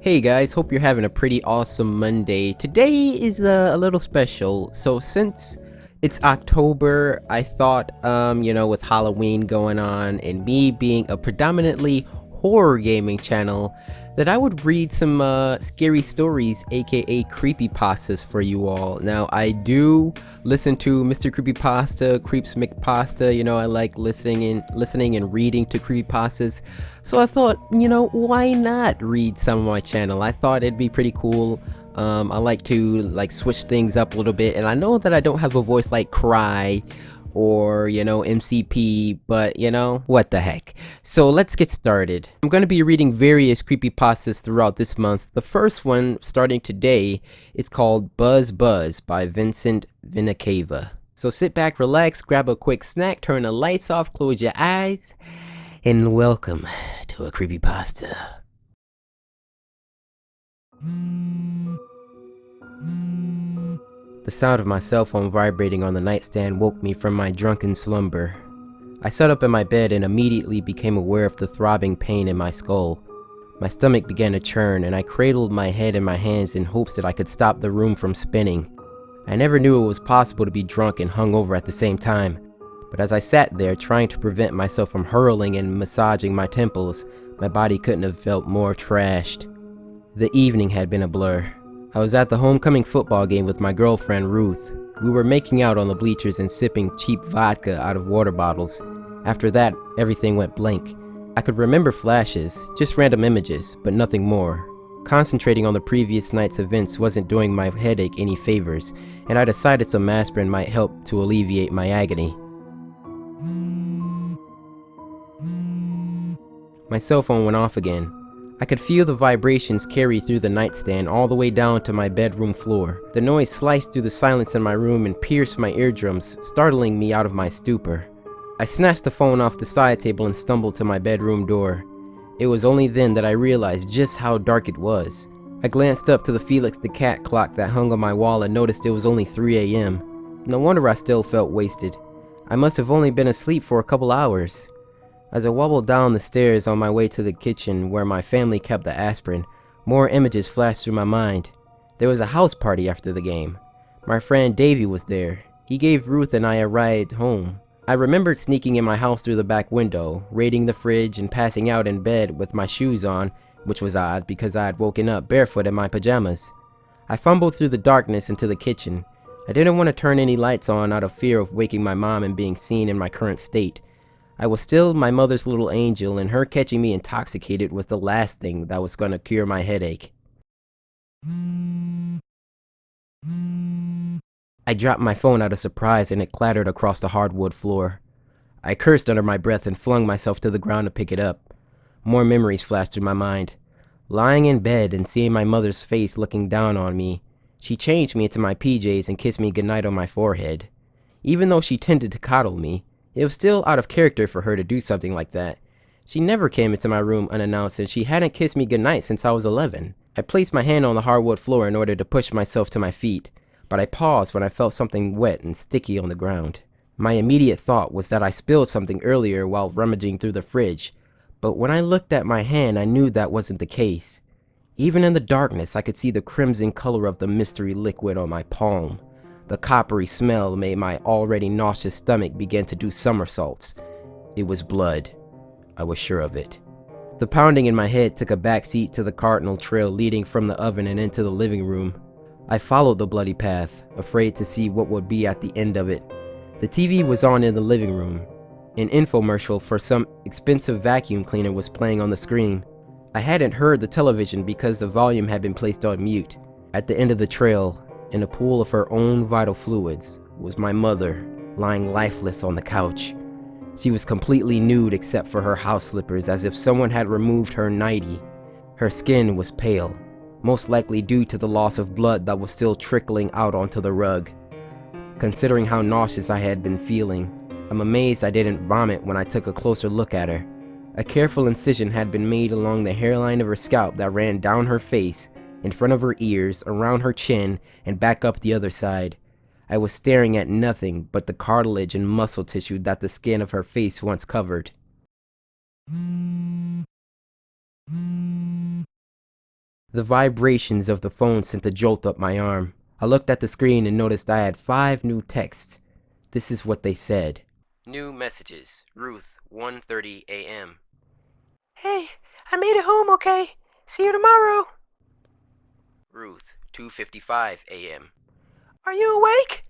Hey guys, hope you're having a pretty awesome Monday. Today is a little special. So since it's October, I thought, with Halloween going on and me being a predominantly horror gaming channel, that I would read some scary stories, aka creepypastas for you all. Now, I do listen to Mr. Creepypasta, Creeps McPasta. I like listening and reading to creepypastas. So I thought, why not read some of my channel? I thought it'd be pretty cool. I like to switch things up a little bit, and I know that I don't have a voice like Cry or MCP, but what the heck. So let's get started. I'm going to be reading various creepypastas throughout this month. The first one, starting today, is called Buzz Buzz by Vincent Cava. So sit back, relax, grab a quick snack, turn the lights off, close your eyes, and welcome to a creepypasta. The sound of my cell phone vibrating on the nightstand woke me from my drunken slumber. I sat up in my bed and immediately became aware of the throbbing pain in my skull. My stomach began to churn, and I cradled my head in my hands in hopes that I could stop the room from spinning. I never knew it was possible to be drunk and hungover at the same time, but as I sat there trying to prevent myself from hurling and massaging my temples, my body couldn't have felt more trashed. The evening had been a blur. I was at the homecoming football game with my girlfriend Ruth. We were making out on the bleachers and sipping cheap vodka out of water bottles. After that, everything went blank. I could remember flashes, just random images, but nothing more. Concentrating on the previous night's events wasn't doing my headache any favors, and I decided some aspirin might help to alleviate my agony. My cell phone went off again. I could feel the vibrations carry through the nightstand all the way down to my bedroom floor. The noise sliced through the silence in my room and pierced my eardrums, startling me out of my stupor. I snatched the phone off the side table and stumbled to my bedroom door. It was only then that I realized just how dark it was. I glanced up to the Felix the Cat clock that hung on my wall and noticed it was only 3 a.m. No wonder I still felt wasted. I must have only been asleep for a couple hours. As I wobbled down the stairs on my way to the kitchen where my family kept the aspirin, more images flashed through my mind. There was a house party after the game. My friend Davey was there. He gave Ruth and I a ride home. I remembered sneaking in my house through the back window, raiding the fridge, and passing out in bed with my shoes on, which was odd because I had woken up barefoot in my pajamas. I fumbled through the darkness into the kitchen. I didn't want to turn any lights on out of fear of waking my mom and being seen in my current state. I was still my mother's little angel, and her catching me intoxicated was the last thing that was going to cure my headache. I dropped my phone out of surprise and it clattered across the hardwood floor. I cursed under my breath and flung myself to the ground to pick it up. More memories flashed through my mind. Lying in bed and seeing my mother's face looking down on me, she changed me into my PJs and kissed me goodnight on my forehead. Even though she tended to coddle me, it was still out of character for her to do something like that. She never came into my room unannounced, and she hadn't kissed me goodnight since I was 11. I placed my hand on the hardwood floor in order to push myself to my feet, but I paused when I felt something wet and sticky on the ground. My immediate thought was that I spilled something earlier while rummaging through the fridge, but when I looked at my hand, I knew that wasn't the case. Even in the darkness, I could see the crimson color of the mystery liquid on my palm. The coppery smell made my already nauseous stomach begin to do somersaults. It was blood. I was sure of it. The pounding in my head took a backseat to the cardinal trail leading from the oven and into the living room. I followed the bloody path, afraid to see what would be at the end of it. The TV was on in the living room. An infomercial for some expensive vacuum cleaner was playing on the screen. I hadn't heard the television because the volume had been placed on mute. At the end of the trail, in a pool of her own vital fluids, was my mother, lying lifeless on the couch. She was completely nude except for her house slippers, as if someone had removed her nightie. Her skin was pale, most likely due to the loss of blood that was still trickling out onto the rug. Considering how nauseous I had been feeling, I'm amazed I didn't vomit when I took a closer look at her. A careful incision had been made along the hairline of her scalp that ran down her face, in front of her ears, around her chin, and back up the other side. I was staring at nothing but the cartilage and muscle tissue that the skin of her face once covered. The vibrations of the phone sent a jolt up my arm. I looked at the screen and noticed I had 5 new texts. This is what they said. New messages. Ruth, 1:30 a.m. Hey, I made it home okay. See you tomorrow. Ruth, 2:55 a.m. Are you awake?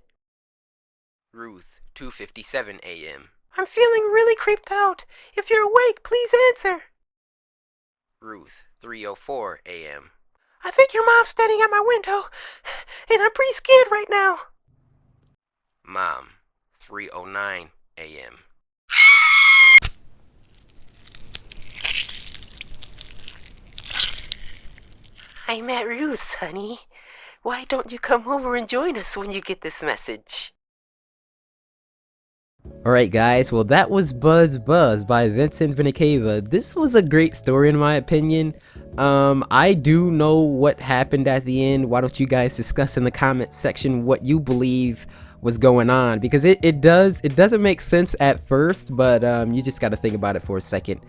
Ruth, 2:57 a.m. I'm feeling really creeped out. If you're awake, please answer. Ruth, 3:04 a.m. I think your mom's standing at my window, and I'm pretty scared right now. Mom, 3:09 a.m. I'm at Ruth's, honey. Why don't you come over and join us when you get this message? Alright guys, well that was Buzz Buzz by Vincent Cava. This was a great story in my opinion. I do know what happened at the end. Why don't you guys discuss in the comment section what you believe was going on? Because it doesn't make sense at first, but you just gotta think about it for a second.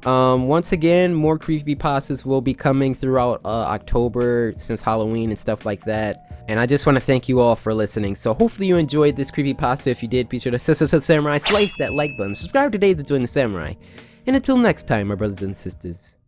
Once again, more creepypastas will be coming throughout October since Halloween and stuff like that. And I just want to thank you all for listening. So hopefully you enjoyed this creepypasta. If you did, be sure to samurai slice that like button. Subscribe today to join the samurai. And until next time, my brothers and sisters.